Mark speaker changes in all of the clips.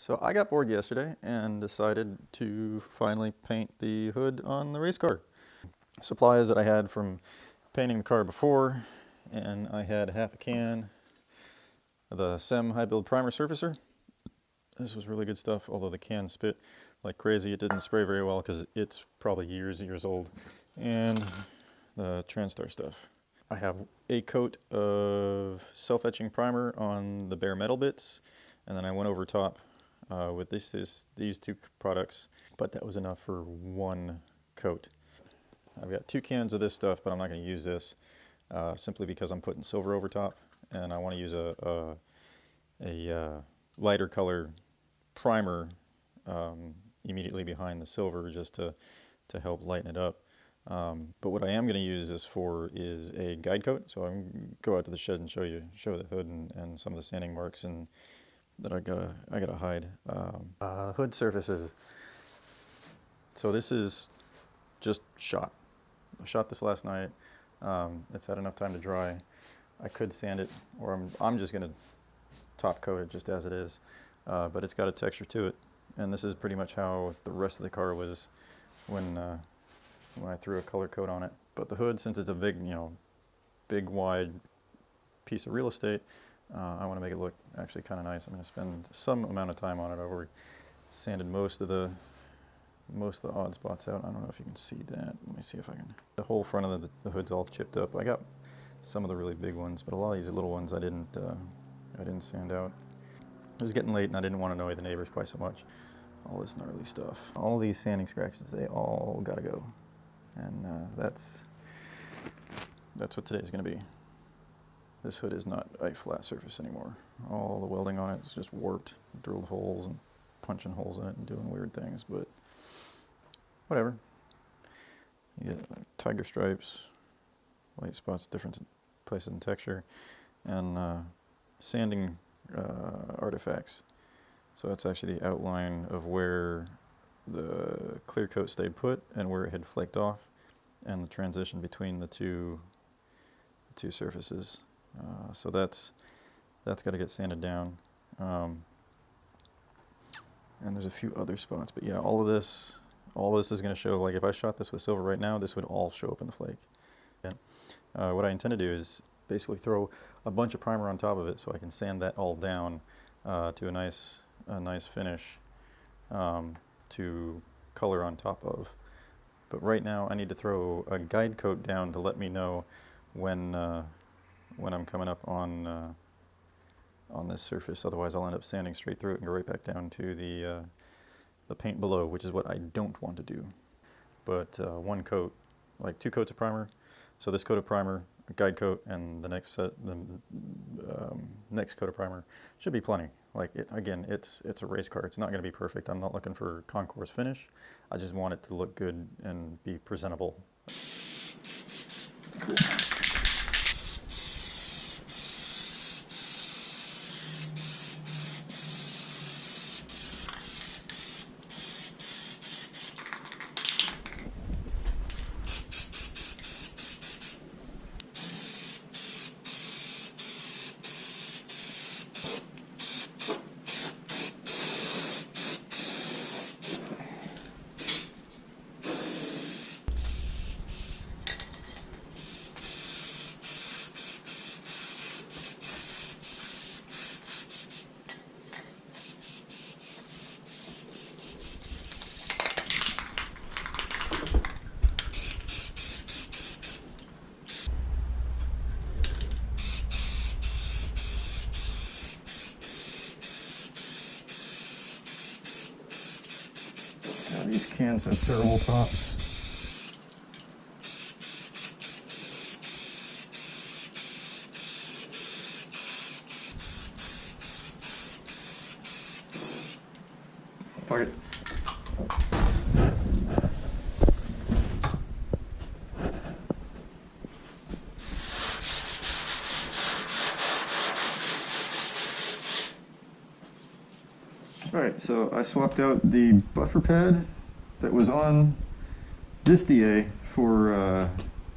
Speaker 1: So I got bored yesterday and decided to finally paint the hood on the race car. Supplies that I had from painting the car before, and I had half a can of the SEM high build primer surfacer. This was really good stuff, although the can spit like crazy. It didn't spray very well because it's probably years old. And the Transtar stuff. I have a coat of self-etching primer on the bare metal bits, and then I went over top with these two products, but that was enough for one coat. I've got 2 cans of this stuff, but I'm not going to use this simply because I'm putting silver over top, and I want to use a lighter color primer immediately behind the silver just to help lighten it up. But what I am going to use this for is a guide coat. So I'm going to go out to the shed and show the hood and some of the sanding marks and that I gotta hide. Hood surfaces. So this is just shot. I shot this last night. It's had enough time to dry. I could sand it, or I'm just gonna top coat it just as it is. But it's got a texture to it, and this is pretty much how the rest of the car was when I threw a color coat on it. But the hood, since it's a big wide piece of real estate, I want to make it look actually kind of nice. I'm going to spend some amount of time on it. I've already sanded most of the odd spots out. I don't know if you can see that. Let me see if I can. The whole front of the hood's all chipped up. I got some of the really big ones, but a lot of these little ones I didn't sand out. It was getting late and I didn't want to annoy the neighbors quite so much. All this gnarly stuff. All these sanding scratches, they all gotta go. And that's what today's going to be. This hood is not a flat surface anymore. All the welding on it is just warped, drilled holes and punching holes in it and doing weird things, but whatever. You get tiger stripes, light spots, different places in texture, and sanding artifacts. So that's actually the outline of where the clear coat stayed put and where it had flaked off, and the transition between the two surfaces. So that's got to get sanded down. And there's a few other spots, but yeah, all this is going to show. Like if I shot this with silver right now, this would all show up in the flake. Yeah. What I intend to do is basically throw a bunch of primer on top of it, so I can sand that all down to a nice finish to color on top of. But right now, I need to throw a guide coat down to let me know when I'm coming up on this surface. Otherwise, I'll end up sanding straight through it and go right back down to the paint below, which is what I don't want to do. But one coat, like 2 coats of primer. So this coat of primer, a guide coat, and the next coat of primer should be plenty. Like again, it's a race car. It's not going to be perfect. I'm not looking for concours finish. I just want it to look good and be presentable. Cool. These cans have terrible tops. Fuck it. Alright, so I swapped out the buffer pad that was on this DA for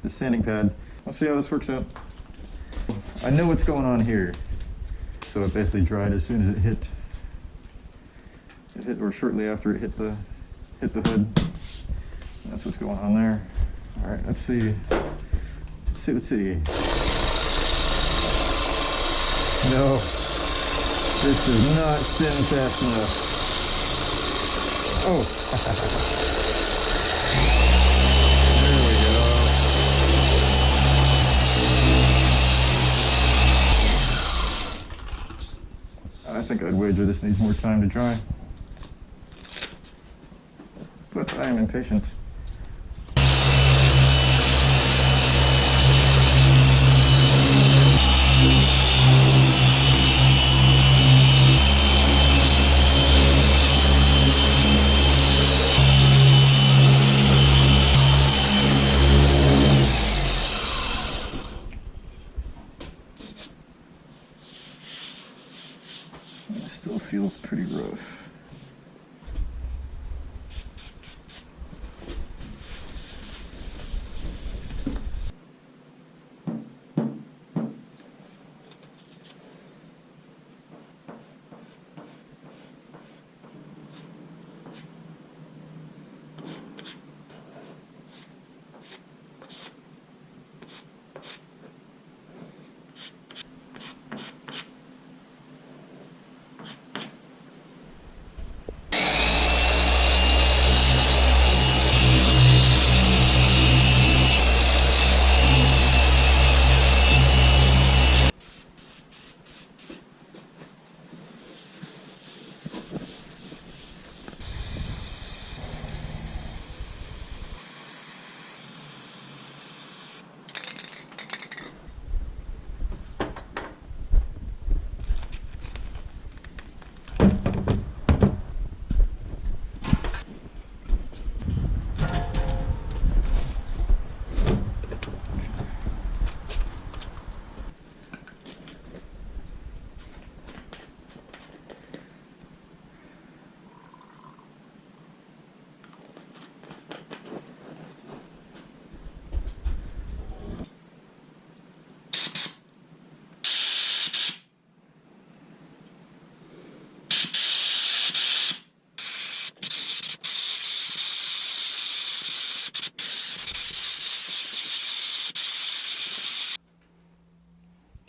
Speaker 1: the sanding pad. Let's see how this works out. I know what's going on here. So it basically dried as soon as it hit it hit, or shortly after it hit the hood. That's what's going on there. All right, let's see. Let's see. No, this does not spin fast enough. Oh, there we go. I think I'd wager this needs more time to dry, but I am impatient. Still feels pretty rough.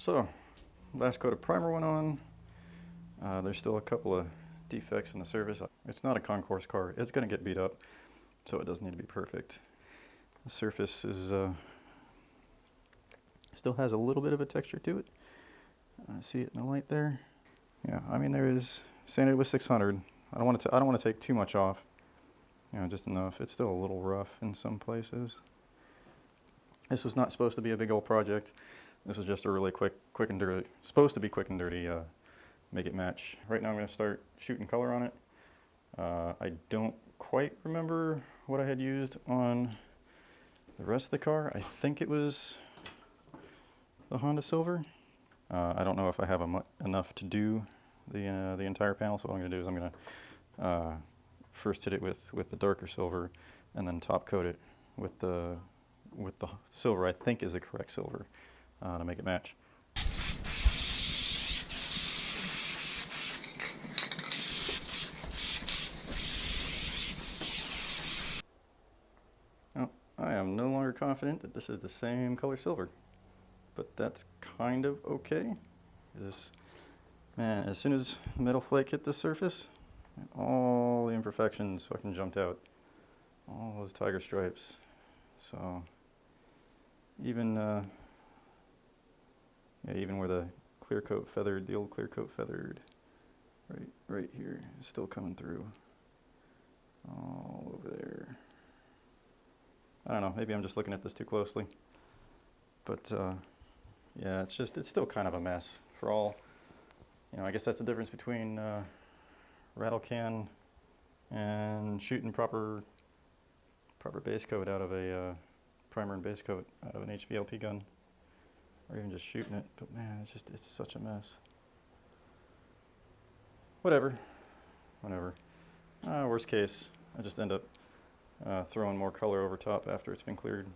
Speaker 1: So, last coat of primer went on. There's still a couple of defects in the surface. It's not a concourse car. It's going to get beat up, so it doesn't need to be perfect. The surface is still has a little bit of a texture to it. See it in the light there? Yeah, I mean, there is sanded with 600. I don't want to take too much off. You know, just enough. It's still a little rough in some places. This was not supposed to be a big old project. This was just a really quick and dirty, supposed to be quick and dirty, make it match. Right now I'm going to start shooting color on it. I don't quite remember what I had used on the rest of the car. I think it was the Honda Silver. I don't know if I have enough to do the entire panel, so what I'm going to do is I'm going to first hit it with the darker silver and then top coat it with the silver I think is the correct silver. To make it match. Well, I am no longer confident that this is the same color silver, but that's kind of okay. Man, as soon as metal flake hit the surface, all the imperfections fucking jumped out. All those tiger stripes. So even yeah, even where the clear coat feathered, the old clear coat feathered, right here, is still coming through. All over there. I don't know, maybe I'm just looking at this too closely. But yeah, it's still kind of a mess for all, you know, I guess that's the difference between rattle can and shooting proper base coat out of a primer and base coat out of an HVLP gun. Or even just shooting it, but man, it's such a mess. Whatever. Worst case, I just end up throwing more color over top after it's been cleared.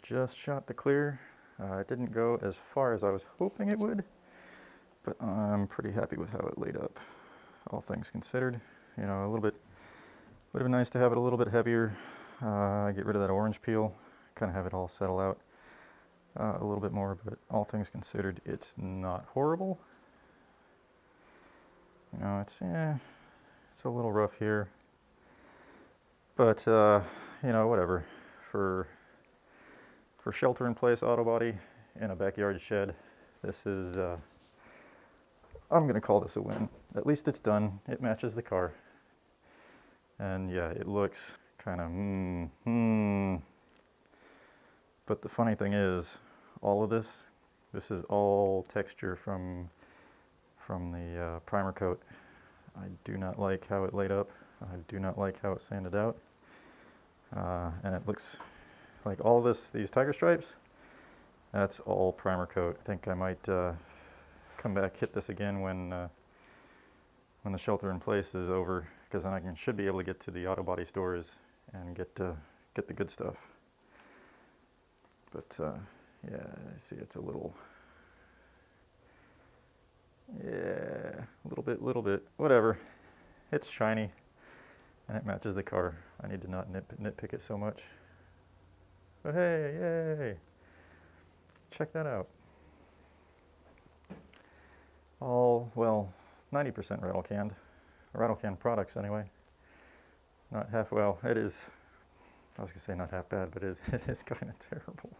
Speaker 1: just shot the clear. It didn't go as far as I was hoping it would, but I'm pretty happy with how it laid up, all things considered. You know, a little bit, would have been nice to have it a little bit heavier, get rid of that orange peel, kind of have it all settle out a little bit more, but all things considered, it's not horrible. You know, it's a little rough here, but you know, whatever. For shelter-in-place auto body in a backyard shed, this is, I'm going to call this a win. At least it's done. It matches the car. And yeah, it looks kind of, But the funny thing is, all of this is all texture from the primer coat. I do not like how it laid up. I do not like how it sanded out. And it looks like all this, these tiger stripes, that's all primer coat. I think I might come back, hit this again when the shelter in place is over, because then I should be able to get to the auto body stores and get the good stuff. But yeah, I see it's a little, yeah, little bit, whatever. It's shiny and it matches the car. I need to not nitpick it so much. But hey, yay! Check that out. All, well, 90% rattle can products anyway. Not half, well, it is, I was gonna say not half bad, but it is kind of terrible.